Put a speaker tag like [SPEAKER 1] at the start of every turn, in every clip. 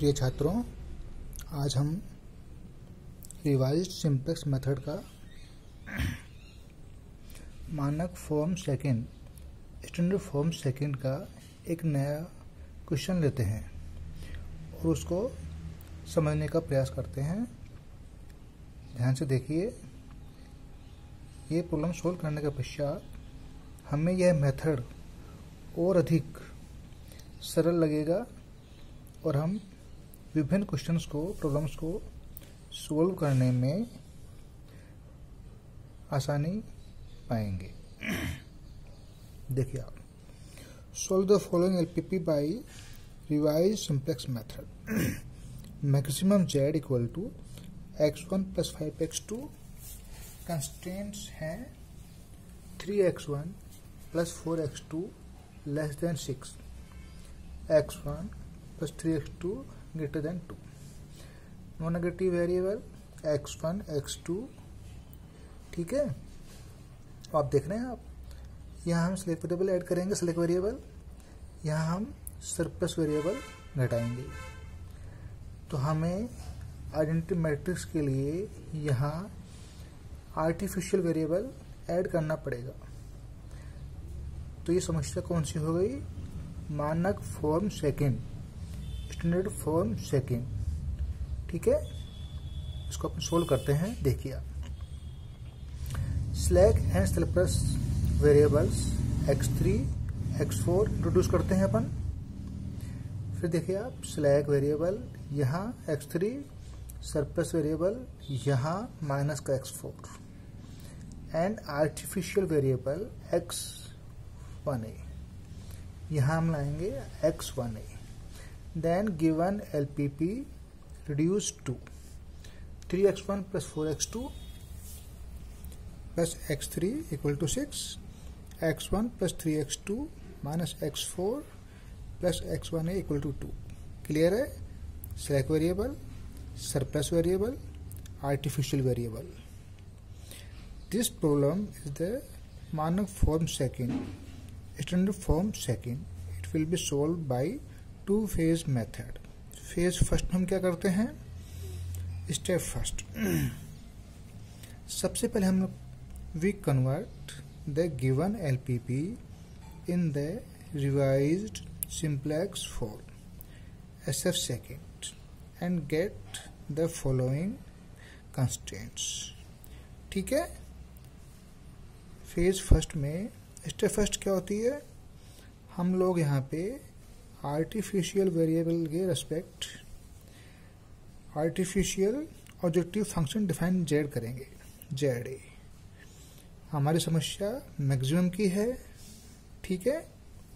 [SPEAKER 1] प्रिय छात्रों, आज हम रिवाइज्ड सिंप्लेक्स मेथड का मानक form second standard form second का एक नया क्वेश्चन लेते हैं और उसको समझने का प्रयास करते हैं। ध्यान से देखिए, ये प्रॉब्लम सोल्व करने के पश्चात हमें यह मेथड और अधिक सरल लगेगा और हम विभिन्न क्वेश्चंस को, प्रॉब्लम्स को सोल्व करने में आसानी पाएंगे। देखिए आप, solve the following LPP by revised simplex method. Maximum z equal to x1 plus 5x2। Constraints हैं 3x1 plus 4x2 less than 6, x1 plus 3x2 greater than 2। Non negative variable x1 x2, ठीक है। तो आप देख रहे हैं, आप यहाँ हम सिलेक्ट वेरिएबल ऐड करेंगे, सिलेक्ट वेरिएबल, यहाँ हम सरप्लस वेरिएबल घटाएंगे। तो हमें आइडेंटिटी मैट्रिक्स के लिए यहाँ आर्टिफिशियल वेरिएबल ऐड करना पड़ेगा। तो ये समस्या कौन सी हो गई? मानक form second, standard form second, ठीक है। इसको अपन सोल्व करते हैं। देखिए आप, slack and surplus variables x3 x4 introduce करते हैं अपन। फिर देखिए आप, स्लैक वेरिएबल यहाँ x3, सरप्लस वेरिएबल यहाँ माइनस का x4 and artificial variable x1a, यहाँ हम लाएंगे x1a। Then given LPP reduce to 3x1 plus 4x2 plus x3 equal to 6, x1 plus 3x2 minus x4 plus x1a equal to 2। Clear है? Select variable, surplus variable, artificial variable. This problem is the मानक form second, standard form second. It will be solve by two phase method. Phase first हम क्या करते हैं? Step first, सबसे पहले हम लोग we convert the given LPP in the revised simplex form SF second and get the following constraints. ठीक है। फेज फर्स्ट में स्टेप फर्स्ट क्या होती है? हम लोग यहाँ पे आर्टिफिशियल वेरिएबल के respect artificial objective function define z करेंगे, ZA। हमारी समस्या मैक्सिमम की है, ठीक है।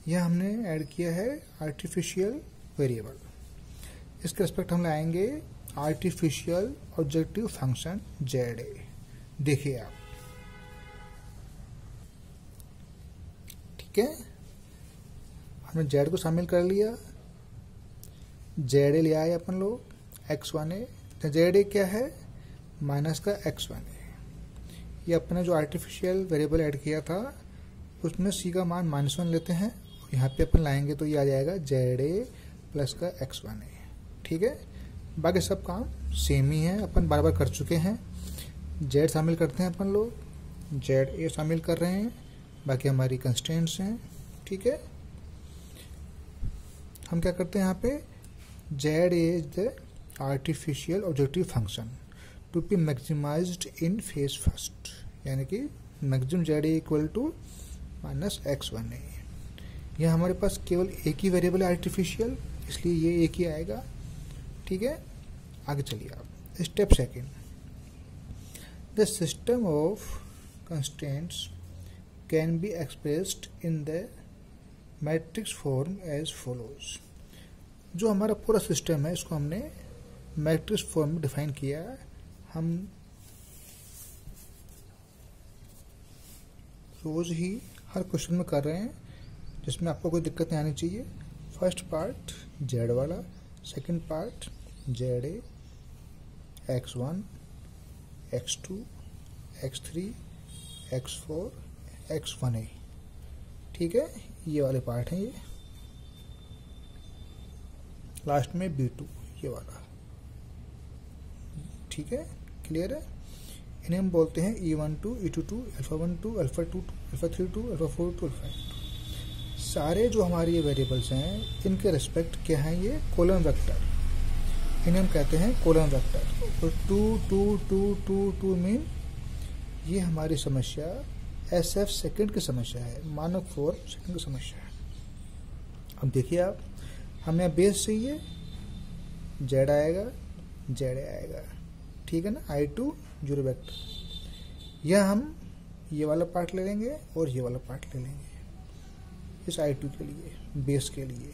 [SPEAKER 1] यह हमने ऐड किया है आर्टिफिशियल वेरिएबल। इसके रेस्पेक्ट हम लाएंगे आर्टिफिशियल ऑब्जेक्टिव फंक्शन ZA। देखिए आप, ठीक है, हमने z को शामिल कर लिया, ZA ले आए अपन लोग x1a। तो ZA क्या है? माइनस का x1a। ये अपने जो आर्टिफिशियल वेरिएबल ऐड किया था उसमें c का मान -1 लेते हैं, यहाँ पे अपन लाएंगे तो ये आ जाएगा ZA प्लस का x1a। ठीक है। बाकी सब काम सेम ही है, अपन बार बार कर चुके हैं। z शामिल करते हैं अपन लोग, ZA शामिल कर रहे हैं, बाकी हमारी कंस्ट्रेंट्स हैं। ठीक है। हम क्या करते हैं यहाँ पे? ZA is the artificial objective function to be maximized in phase first, यानी कि maximum ZA equal to minus x1a। यह हमारे पास केवल एक ही वेरिएबल है आर्टिफिशियल, इसलिए ये एक ही आएगा। ठीक है। आगे चलिए आप, step second, the system of constraints can be expressed in the matrix form as follows. जो हमारा पूरा सिस्टम है इसको हमने मैट्रिक्स फॉर्म में डिफाइन किया है। हम रोज ही हर क्वेश्चन में कर रहे हैं, जिसमें आपको कोई दिक्कत नहीं आनी चाहिए। फर्स्ट पार्ट z वाला, second part ZA, x1 x2 x3 x4 x1a। ठीक है, ये वाले पार्ट हैं। ये लास्ट में B2, ये वाला, ठीक है, क्लियर है। इन्हें हम बोलते हैं E12, E22, α12, α22, α32, α42, α52। सारे जो हमारे ये वेरिएबल्स हैं इनके रिस्पेक्ट क्या हैं, ये कॉलम वेक्टर, इन्हें हम कहते हैं कॉलम वेक्टर। तो 2 2 2 2 2 मीन ये हमारी समस्या SF सेकंड की समस्या है, मानक 4 सेकंड की समस्या है। अब देखिए आप, हमें यहाँ बेस चाहिए, Z आएगा, Z आएगा, ठीक है ना, I2 जीरो वेक्टर। यह हम ये वाला पार्ट ले लेंगे और ये वाला पार्ट ले लेंगे इस I2 के लिए, बेस के लिए।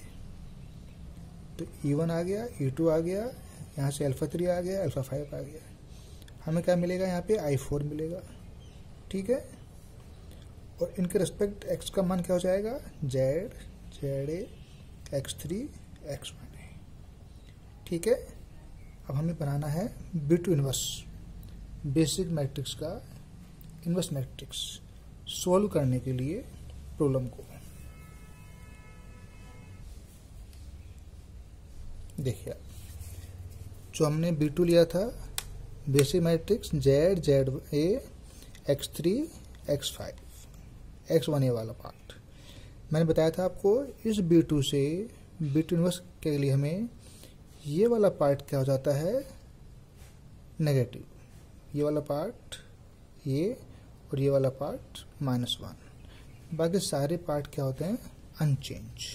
[SPEAKER 1] तो E1 आ गया, E2 आ गया, यहाँ से α3 आ गया, α5 आ गया, हमें क्या मिलेगा, यहाँ पे I4 मिलेगा, ठीक है। और इनके रिस्पेक्ट x का मान क्या हो जाएगा, Z, ZA, x3, x1, ठीक है। अब हमें बनाना है B2 इनवर्स, बेसिक मैट्रिक्स का इनवर्स मैट्रिक्स सोल्व करने के लिए प्रॉब्लम को। देखिए जो हमने B2 लिया था, basic matrix Z, ZA, x3, x5, x1 ये वाला पार्ट मैंने बताया था आपको। इस B2 से B2 इनवर्स के लिए हमें ये वाला पार्ट क्या हो जाता है, नेगेटिव, ये वाला पार्ट ये, और ये वाला पार्ट -1, बाकी सारे पार्ट क्या होते हैं, अनचेंज,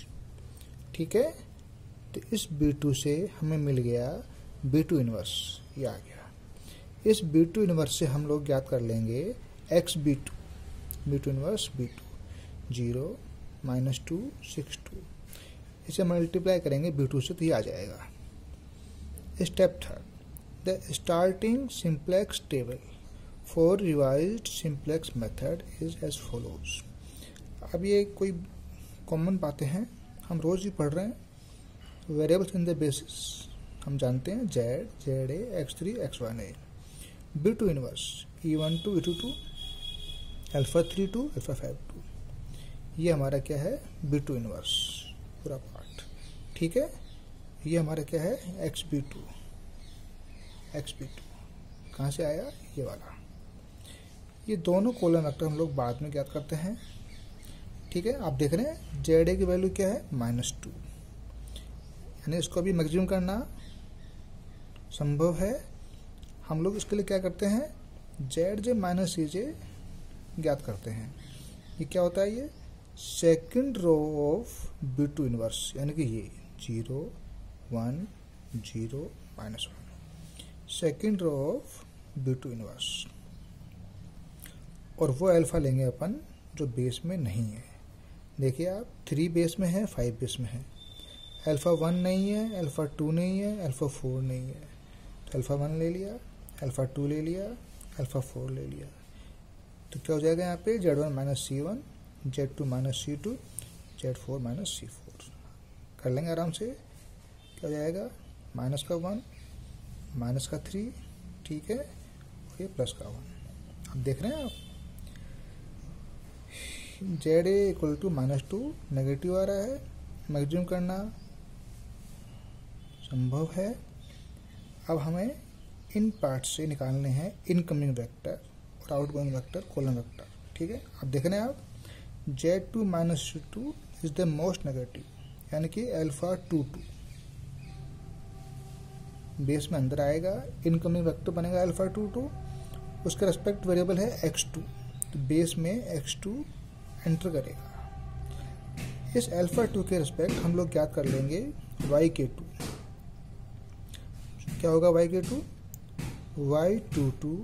[SPEAKER 1] ठीक है। तो इस B2 से हमें मिल गया B2 इनवर्स, ये आ गया। इस B2 इनवर्स से हम लोग ज्ञात कर लेंगे XB2, B2 इनवर्स B2 0 -2 6 2, इसे मल्टीप्लाई करेंगे B2 से तो ये आ जाएगा। Step third, the starting simplex table for revised simplex method is as follows. अब ये कोई कॉमन बातें हैं, हम रोज ही पढ़ रहे हैं। वेरिएबल्स इन द बेसिस हम जानते हैं, Z, ZA, x3, x1A। B2 inverse E12, E22, α32, α52, ये हमारा क्या है, B2 इनवर्स पूरा पार्ट, ठीक है। ये हमारा क्या है, XB2, कहाँ से आया, ये वाला। ये दोनों कॉलम वेक्टर हम लोग बाद में ज्ञात करते हैं, ठीक है। आप देख रहे हैं ZA की वैल्यू क्या है, -2, यानी इसको भी मैक्सिमम करना संभव है। हम लोग इसके लिए क्या करते हैं, ZJ - CJ ज्ञात करते हैं। ये क्या होता है, ये second row of B2 inverse, यानी कि ये 0 1 0 -1, second row of B2 inverse. और वो अल्फा लेंगे अपन जो बेस में नहीं है। देखिए आप, 3 बेस में है, 5 बेस में है, α1 नहीं है, α2 नहीं है, α4 नहीं है, तो α1 ले लिया, α2 ले लिया, α4 ले लिया, तो क्या हो जाएगा यहाँ पे, Z1 - C1, Z2 - C2, Z4 - C4 कर लेंगे आराम से। क्या हो जाएगा, -1 -3, ठीक है, और ये +1। अब देख रहे हैं आप, ZA = -2, नेगेटिव आ रहा है, मैक्सिमम करना संभव है। अब हमें इन पार्ट से निकालने हैं इनकमिंग वेक्टर और आउटगोइंग वेक्टर, कॉलम वेक्टर, ठीक है। अब देख रहे हैं आप, Z2 - C2 is the most negative, यानी कि α22 बेस में अंदर आएगा, इनकमिंग वेक्टर बनेगा α22, उसका रेस्पेक्ट वेरिएबल है x2, तो बेस में x2 एंटर करेगा। इस α2 के रेस्पेक्ट हम लोग ज्ञात कर लेंगे yk2। क्या होगा yk2, y22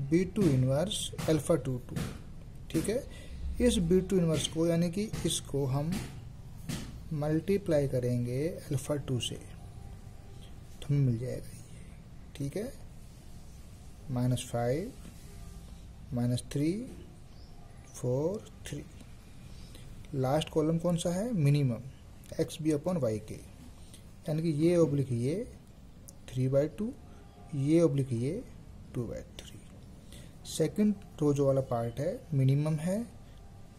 [SPEAKER 1] B2 इनवर्स α22, ठीक है। इस B2 इनवर्स को, यानी कि इसको हम मल्टीप्लाई करेंगे α2 से, तो हमें मिल जाएगा ये, ठीक है, -5 -3 4 3। लास्ट कॉलम कौन सा है, मिनिमम, XB/YK, यानी कि ये ओब्लिक ये 3/2, ये ओब्लिक ये 2/3। सेकंड रो जो वाला पार्ट है मिनिमम है,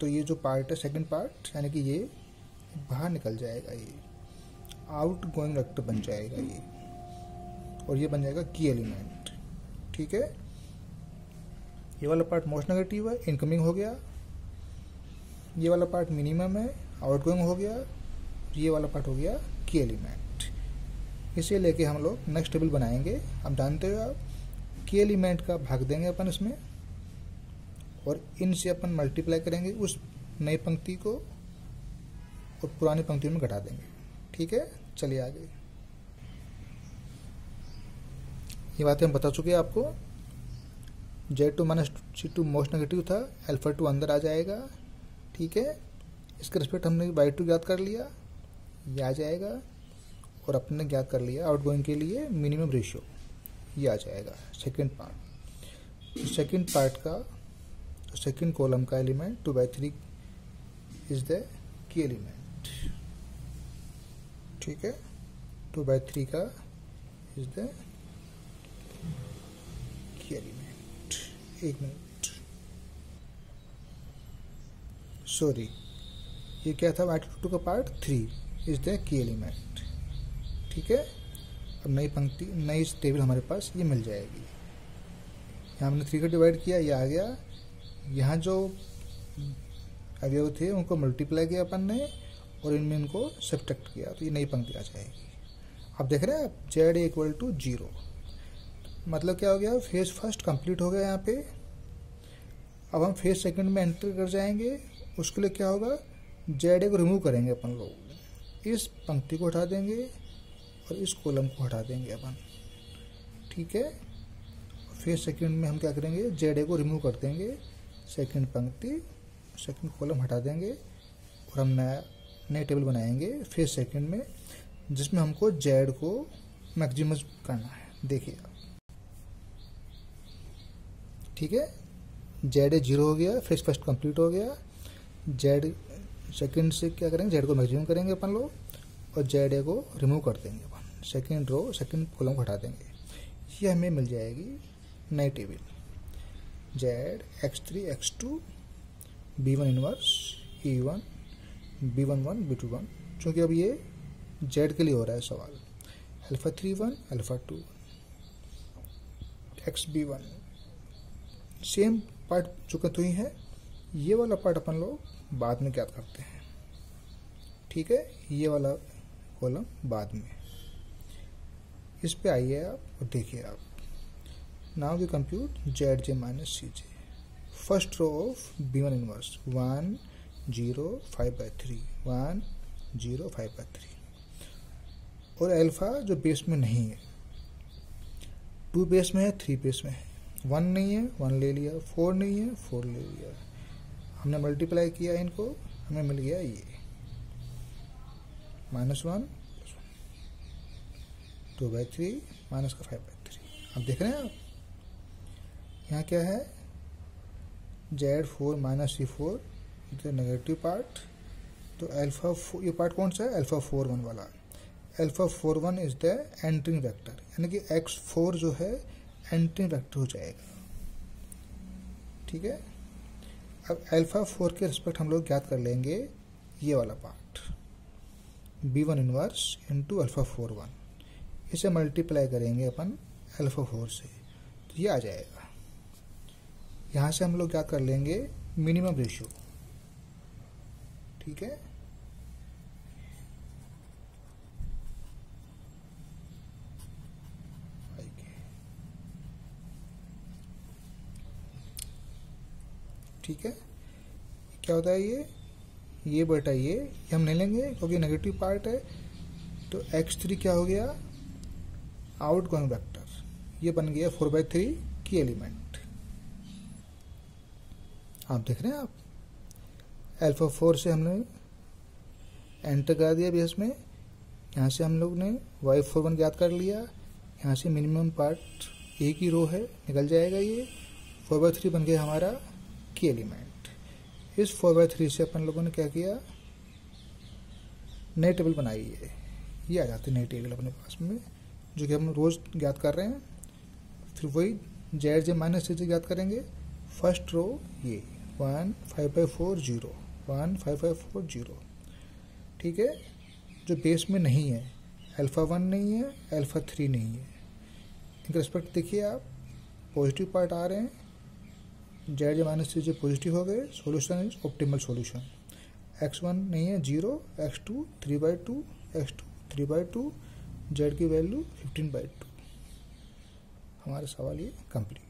[SPEAKER 1] तो ये जो पार्ट है सेकंड पार्ट, यानी कि ये बाहर निकल जाएगा, ये आउट गोइंग वेक्टर बन जाएगा ये, और ये बन जाएगा की एलिमेंट। ठीक है, ये वाला पार्ट मोस्ट नेगेटिव है, इनकमिंग हो गया, ये वाला पार्ट मिनिमम है, आउटगोइंग हो गया, ये वाला पार्ट हो गया की एलिमेंट। इसे लेके हम लोग नेक्स्ट टेबल बनाएंगे। आप जानते हो आप की एलिमेंट का भाग देंगे अपन इसमें, और इनसे अपन मल्टीप्लाई करेंगे उस नई पंक्ति को और पुरानी पंक्ति में घटा देंगे। ठीक है, चलिए आगे। ये बातें हम बता चुके हैं आपको। Z2 minus C2 most negative था, अल्फा 2 अंदर आ जाएगा। ठीक है, इसके रिस्पेक्ट हमने Y2 ज्ञात कर लिया, ये आ जाएगा, और अपने ज्ञात कर लिया आउटगोइंग के लिए मिनिमम रेशियो, ये आ जाएगा। सेकंड पार्ट का सेकंड कॉलम का element 2/3 is the key element. ठीक है, 2/3 का इज द की एलिमेंट। एक मिनट, सॉरी, ये क्या था? Y2 का part 3 is the key element. ठीक है, अब नई पंक्ति, नई टेबल हमारे पास ये मिल जाएगी। यहाँ हमने 3 का डिवाइड किया, ये आ गया। यहाँ जो अवयव थे उनको मल्टीप्लाई किया अपन ने, और इनमें इनको सब्ट्रैक्ट किया, तो ये नई पंक्ति आ जाएगी। अब देख रहे हैं आप, Z = 0, मतलब क्या हो गया? फेज फर्स्ट कंप्लीट हो गया यहाँ पे। अब हम फेज सेकंड में एंटर कर जाएंगे। उसके लिए क्या होगा? Z को रिमूव करेंगे अपन लोग, इस पंक्ति को हटा देंगे और इस कॉलम को हटा देंगे अपन। ठीक है, फेज सेकंड में हम क्या करेंगे? Z को रिमूव कर देंगे, सेकंड पंक्ति, सेकंड कॉलम हटा देंगे, और हम नए टेबल बनाएंगे फेज सेकंड में, जिसमें हमको Z को मैक्सिमम करना है। देखिए आप, ठीक है, Z 0 हो गया, फेज फर्स्ट कंप्लीट हो गया। Z सेकंड से क्या करेंगे? Z को मैक्सिमम करेंगे अपन लोग, और Z को रिमूव कर देंगे अपन, सेकंड रो सेकंड कॉलम को हटा देंगे। ये हमें मिल जाएगी नई table, Z x3 x2 B1 inverse E1 B11 B21, क्योंकि अब ये Z के लिए हो रहा है सवाल। Alpha 3 1 alpha 2 XB1, same part चुकत हुई है। ये वाला पार्ट अपन लोग बाद में ज्ञात करते हैं। ठीक है, ये वाला कॉलम बाद में। इस पे आइए आप और देखिए आप, now we compute ZJ minus CJ। First row of B1 inverse 1 0 5/3 1 0 5/3, और अल्फा जो बेस में नहीं है, 2 बेस में है, 3 बेस में है, 1 नहीं है 1 ले लिया, 4 नहीं है 4 ले लिया, हमने मल्टीप्लाई किया इनको, हमें मिल गया ये -1 2/3 माइनस का 5/3। अब देख रहे हैं आप, यहाँ क्या है? Z4 minus C4 negative part, तो अल्फा, ये पार्ट कौन सा है? अल्फा 4 1 वाला। Alpha 4 1 is the entering vector, यानी कि x4 जो है एंट्रिंग वेक्टर हो जाएगा। ठीक है, अब अल्फा 4 के रिस्पेक्ट हम लोग ज्ञात कर लेंगे ये वाला part, B1 inverse into alpha 4 1, इसे मल्टीप्लाई करेंगे अपन अल्फा 4 से, तो ये आ जाएगा। यहाँ से हम लोग क्या कर लेंगे? Minimum ratio. ठीक है, ठीक है, क्या होता है ये बटा ये हम नहीं लेंगे क्योंकि नेगेटिव पार्ट है। तो x3 क्या हो गया? आउट गोइंग वेक्टर, ये बन गया 4/3 की एलिमेंट। आप देख रहे हैं आप, अल्फा 4 से हमने एंटर करा दिया बेस में, यहाँ से हम लोग ने y41 ज्ञात कर लिया, यहाँ से मिनिमम पार्ट एक ही रो है, निकल जाएगा। ये 4/3 बन गया हमारा की एलिमेंट। इस 4/3 से अपन लोगों ने क्या किया? नई टेबल बनाई है, ये आ जाती है नई टेबल अपने पास में, जो कि हम रोज ज्ञात कर रहे हैं। फिर वही ZJ माइनस CJ ज्ञात करेंगे। फर्स्ट रो ये 1 5/4 0 1 5/4 0। ठीक है, जो बेस में नहीं है, अल्फा 1 नहीं है, अल्फा 3 नहीं है, इनके रेस्पेक्ट देखिए आप, पॉजिटिव पार्ट आ रहे हैं, जेड जे माइनस थ्री जे पॉजिटिव हो गए, solution is optimal solution. x1 नहीं है 0, x2 3/2, x2 3/2, जेड की वैल्यू 15/2। हमारा सवाल ये कंप्लीट।